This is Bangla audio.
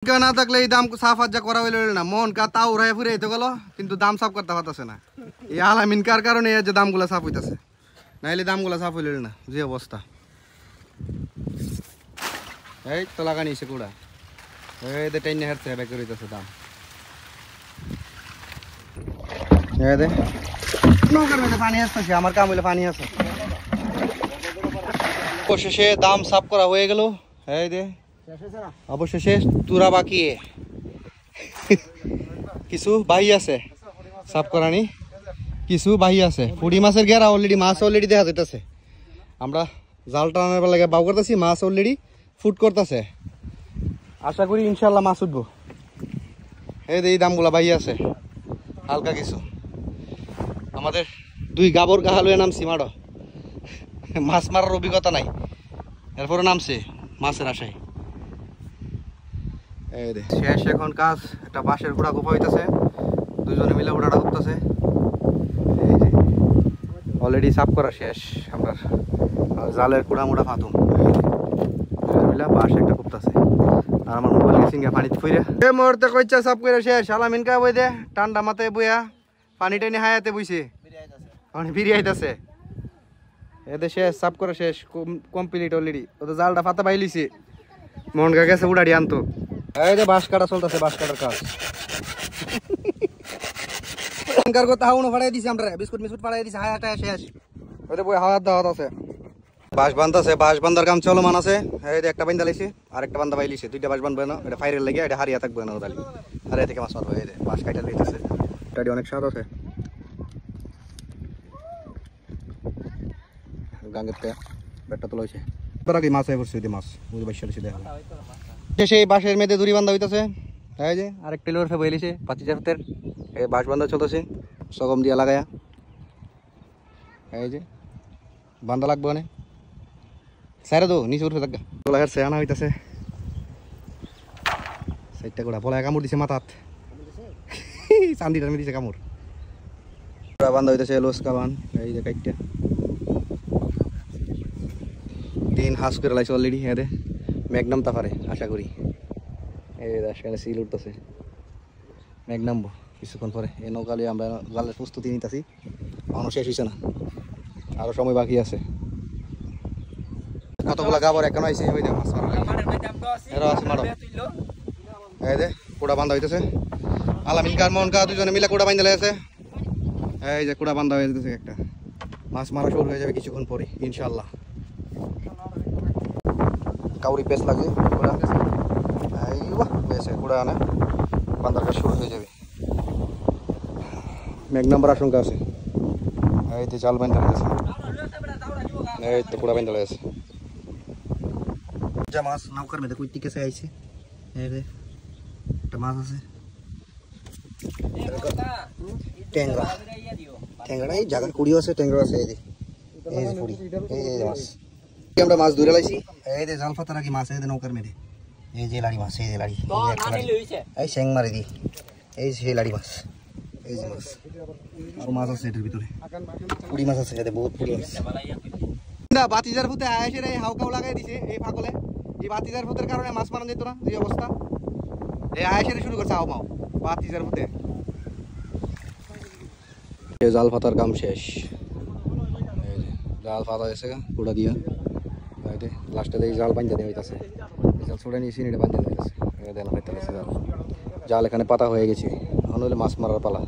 না থাকলে এই দাম সাফ যা করা হইল না মন কা তাও উড়াই ফুরে তো গেল কিন্তু দাম সাফ করতে পারতেছে না এই আলামিন কার কারণে এই যে দামগুলো সাফ হইতাছে নাইলে দামগুলো সাফ হইল না যে অবস্থা এই তো লাগা নিছে কুড়া এই দে টাইনে হারছে ব্যাক করিতেছে দাম এই দে নৌকার মধ্যে পানি আসছে আমার কাম হইলে পানি আছে অবশেষে দাম সাফ করা হয়ে গেল এই দে অবশেষে তুরা বাকি কিছু বাহি আছে সাফ করানি কিছু বাহি আছে ফুড়ি মাছের গেরা অলরেডি মাছ অলরেডি দেখা যাইতেছে আমরা জাল টানার লাগে বাউ করতেছি মাছ অলরেডি ফুট করতেছে আশা করি ইনশাল্লাহ মাছ উঠবো এই দামগুলা বাহি আছে হালকা কিছু আমাদের দুই গাবর গাহালুয়ে নামছি মাড়ো মাছ মারার অভিজ্ঞতা নাই এরপরে নামছে মাছের আশায় শেষ এখন কাজ একটা বাঁশের গুঁড়া গোপা হইতেছে দুজনে মিলে গুঁড়াটা উঠতেছে অলরেডি সাফ করা শেষ আপনার জালের কুড়া মুড়া ফাতুম মিলা বাঁশ একটা কুপতেছে আর আমার মোবাইল সিঙ্গা পানিতে ফুইরে এই মুহূর্তে কইচা সাফ করে শেষ আলামিন কা বই দে ঠান্ডা মাথায় বইয়া পানি টাইনে হায়াতে বইছে মানে ফিরে আইতাছে এতে শেষ সাফ করা শেষ কমপ্লিট অলরেডি ওদের জালটা ফাতা বাইলিছে মন গা গেছে উড়াড়ি আনতো এই যে বাঁশ কাটা চলতেছে বাঁশ কাটার কাজ কথা হাউনো ফাড়াই দিছি আমরা বিস্কুট মিস্কুট ফাড়াই দিছি হায়াটা শেষ ওইটা বই হাওয়ার দাওয়াত আছে বাঁশ বান্ধাছে বাঁশ বান্ধার কাম চলমান আছে এই যে একটা বান্ধা লাইছে আর একটা বান্ধা বাইলিছে দুইটা বাঁশ বান্ধবে না এটা ফাইরের লাগে এটা হারিয়া থাকবে না ওদালি হারিয়া থেকে মাছ মারবো এই যে বাঁশ কাটা লইতেছে এটা অনেক স্বাদ আছে গাঙ্গেতে পেটটা তো লইছে বড় কি মাছ আই পড়ছে মাছ বুঝে বাইশাল ছিল সেই বাঁশের মেয়েদের দড়ি বান্ধা হইতেছে এই যে আরেক টেলর ফে বইলিছে 25,000 এই বাঁশ বান্ধা চলতেছে সগম দিয়া লাগায়া এই যে বান্ধা লাগবে না সাইরা দো নিচে উঠে থাকা তোলাহের সেয়ানা হইতেছে সাইডটা গোড়া পলায় কামড় দিছে মাথাত চান্দিটার মে দিছে কামড় বান্ধা হইতেছে লোস কাবান এই যে কাইটটা তিন হাস করে লাইছে অলরেডি হ্যাঁ রে ম্যাগনাম তা পারে আশা করি এই সেখানে সিল উঠতেছে ম্যাগনামবো কিছুক্ষণ পরে এই নৌকালে আমরা জালের প্রস্তুতি নিতেছি এখনো শেষ হয়েছে না আরো সময় বাকি আছে কতগুলা গাবর এখনো আইছে ওই যে মাছ মারা আছে মারো এই যে কোড়া বান্ধা হইতেছে আলামিন কার মন কা দুজনে মিলে কোড়া বান্ধা আছে এই যে কোড়া বান্ধা হয়ে যেতেছে একটা মাছ মারা শুরু হয়ে যাবে কিছুক্ষণ পরে ইনশাআল্লাহ কাউরি পেস লাগে কোড়া আইওয়া পেসে কোড়া আনে বান্দার কাজ শুরু হয়ে যাবে মেঘ নাম্বার আশঙ্কা আছে এই যে জাল বান্ধা আছে এই তো কোড়া বান্ধা আছে যা মাছ নৌকার মধ্যে কই টিকে আইছে এই রে একটা মাছ আছে ট্যাংরা ট্যাংরা এই জায়গা কুড়ি আছে ট্যাংরা আছে এই যে কুড়ি এই যে মাছ আমরা মাছ ধরে লাইছি এই যে জাল ফাতা রাখি মাছ এই যে নৌকার মধ্যে এই যে লাড়ি মাছ এই যে লাড়ি এই স্যাং মারি দি এই যে লাড়ি মাছ এই যে মাছ আর মাছ আছে এটার ভিতরে কুড়ি মাছ আছে এতে বহুত কুড়ি মাছ বাতিজার ফুতে আয়েসের এই হাউকাউ লাগাই দিছে এই ফাকলে এই বাতিজার ফুতের কারণে মাছ মারা যেত না যে অবস্থা এই আয়েসের শুরু করছে হাউ মাও বাতিজার ফুতে এই জাল ফাতার কাম শেষ এই যে জাল ফাতা এসে পুরা দিয়া এই লাস্টে এই জাল বান্ধা দেওয়া হইতাছে জাল ছড়ে নিয়ে এটা বান্ধা দেওয়া হইতাছে এই দেন হইতাছে জাল এখানে পাতা হয়ে গেছে এখন হলে মাছ মারার পালা